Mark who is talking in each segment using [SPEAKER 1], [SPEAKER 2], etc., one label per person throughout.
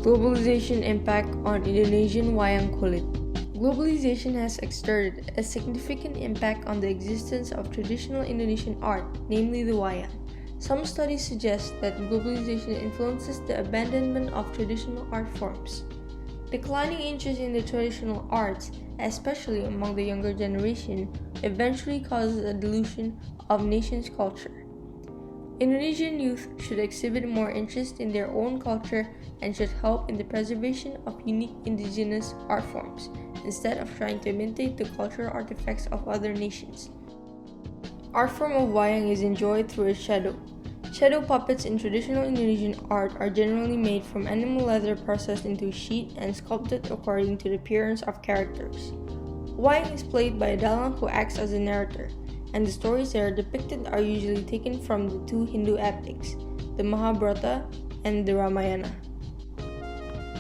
[SPEAKER 1] Globalization impact on Indonesian wayang kulit. Globalization has exerted a significant impact on the existence of traditional Indonesian art, namely the wayang. Some studies suggest that globalization influences the abandonment of traditional art forms. Declining interest in the traditional arts, especially among the younger generation, eventually causes a dilution of nation's culture. Indonesian youth should exhibit more interest in their own culture and should help in the preservation of unique indigenous art forms, instead of trying to imitate the cultural artifacts of other nations. Art form of wayang is enjoyed through its shadow. Shadow puppets in traditional Indonesian art are generally made from animal leather processed into a sheet and sculpted according to the appearance of characters. Wayang is played by a dalang who acts as a narrator, and the stories that are depicted are usually taken from the two Hindu epics, the Mahabharata and the Ramayana.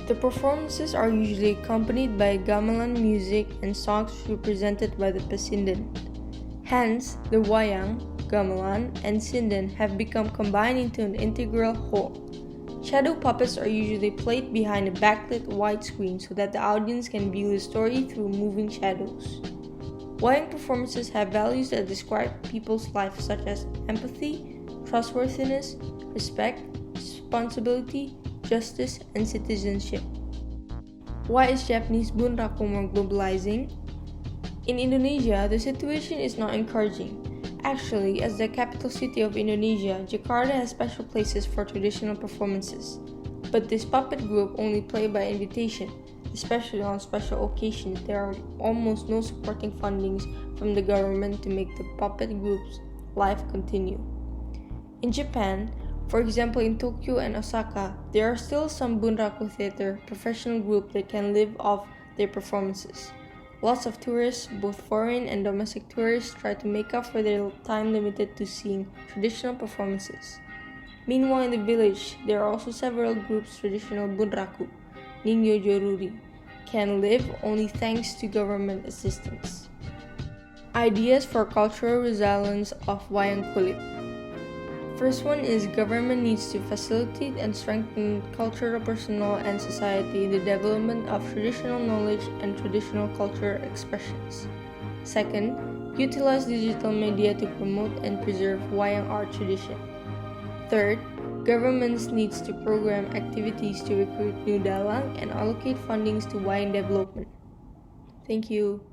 [SPEAKER 1] The performances are usually accompanied by gamelan music and songs represented by the pasindan. Hence, the wayang, gamelan, and sindan have become combined into an integral whole. Shadow puppets are usually played behind a backlit white screen so that the audience can view the story through moving shadows. Wayang performances have values that describe people's life such as empathy, trustworthiness, respect, responsibility, justice, and citizenship. Why is Japanese bunraku more globalizing? In Indonesia, the situation is not encouraging. Actually, as the capital city of Indonesia, Jakarta has special places for traditional performances. But this puppet group only play by invitation. Especially on special occasions, there are almost no supporting fundings from the government to make the puppet group's life continue. In Japan, for example in Tokyo and Osaka, there are still some bunraku theater professional groups that can live off their performances. Lots of tourists, both foreign and domestic tourists, try to make up for their time limited to seeing traditional performances. Meanwhile, in the village, there are also several groups traditional bunraku, Ningyo Joruri, can live only thanks to government assistance. Ideas for cultural resilience of wayang kulit. First one is government needs to facilitate and strengthen cultural personnel and society in the development of traditional knowledge and traditional cultural expressions. Second, utilize digital media to promote and preserve wayang art tradition. Third, governments needs to program activities to recruit new dalang and allocate fundings to wayang development. Thank you.